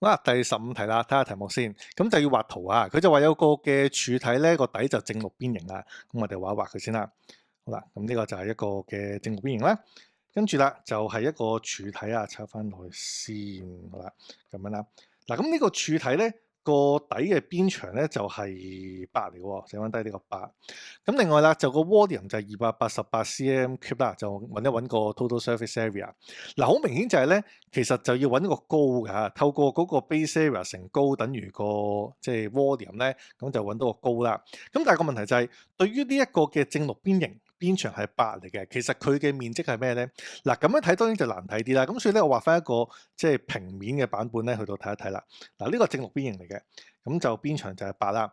好啦，第15題啦，睇下題目先。咁就要畫圖啊。佢就話有個嘅柱體咧，個底就正六邊形啊。咁我哋畫一畫佢先啦。好啦，咁呢個就係一個嘅正六邊形啦。跟住啦，就係一個柱體啊，插翻落去先。好啦，咁樣啦。嗱，咁呢個柱體咧，個底嘅邊長咧就係8嚟喎，寫翻低呢個8。咁另外啦，就個 volume 就係288cm3 啦，就揾一揾個 total surface area。嗱，好明顯就係咧，其實就要揾個高㗎，透過嗰個 base area 乘高等於個即係 volume 咧，咁就揾到個高啦。咁但係個問題就係，對於呢一個嘅正六邊形，邊長係8嚟嘅，其實佢嘅面積係咩咧？嗱，咁樣睇當然就難睇啲啦。咁所以咧，我畫翻一個即係平面嘅版本咧，去到睇一睇啦。嗱，呢個正六邊形嚟嘅，咁就邊長就係8啦。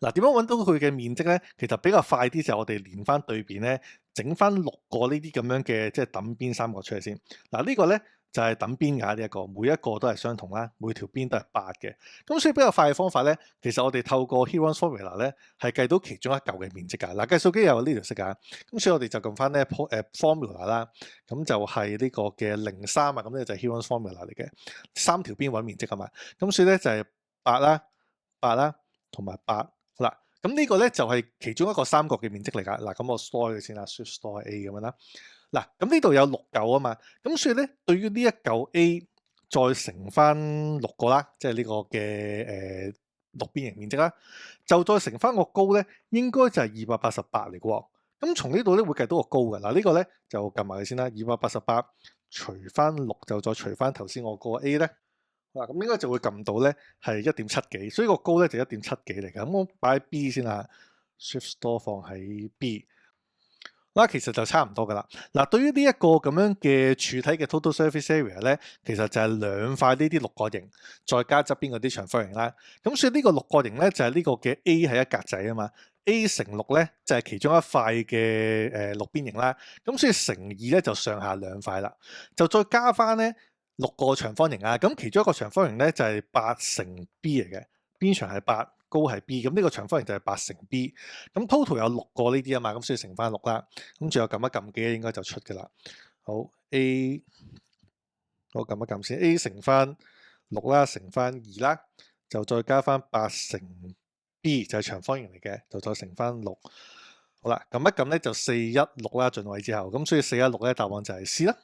嗱，點樣揾到佢嘅面積咧？其實比較快啲就係我哋連翻對邊咧，整翻6個呢啲咁樣嘅即係等邊三角出嚟先。嗱，呢個咧就係等邊㗎呢一個，每一個都係相同啦，每條邊都係8嘅。咁所以比較快嘅方法咧，其實我哋透過 Heron's formula 咧係計到其中一嚿嘅面積㗎。嗱，計數機有呢條式㗎，咁所以我哋就撳翻咧formula 啦，咁就係呢個嘅03啊，咁呢就係 Heron's formula 嚟嘅，三條邊揾面積啊嘛。咁所以咧就係8啦、8啦。同埋8，好啦，咁呢個咧就係其中一個三角嘅面積嚟㗎。嗱，咁我 store 佢先啦，shift store A 咁樣啦。嗱，咁呢度有6嚿啊嘛，咁所以咧對於呢一嚿 A 再乘翻6個啦，即係呢個嘅六邊形面積啦，就再乘翻個高咧，應該就係288嚟嘅喎。咁從呢度咧會計到個高嘅。嗱，呢個咧就撳埋佢先啦，288除翻6就再除翻頭先我個 A 咧。嗱，咁應該就會撳到咧係1.7幾，所以個高咧就1.7幾嚟嘅。咁我擺喺 B 先啦，Shift Store 放喺 B。嗱，其實就差唔多噶啦。嗱，對於呢一個咁樣嘅柱體嘅 total surface area 咧，其實就係兩塊呢啲六角形，再加側邊嗰啲長方形啦。咁所以呢個六角形咧就係呢個嘅 A 係一格仔啊嘛，A 乘6咧就係其中一塊嘅六邊形啦。咁所以乘2咧就上下兩塊啦，就再加翻咧6個長方形啊。咁其中一個長方形咧就係8乘 B 嚟嘅，邊長係8。高係 B，咁呢個長方形就係8乘 B，咁 total 有6個呢啲啊嘛，咁所以乘翻6啦，咁最後撳一撳幾應該就出㗎啦。好 A，我撳一撳先 ，A 乘翻6啦，乘翻2啦，就再加翻8乘 B 就係長方形嚟嘅，就再乘翻6。好啦，撳一撳咧就416啦，進位之後，咁所以416咧答案就係 C 啦。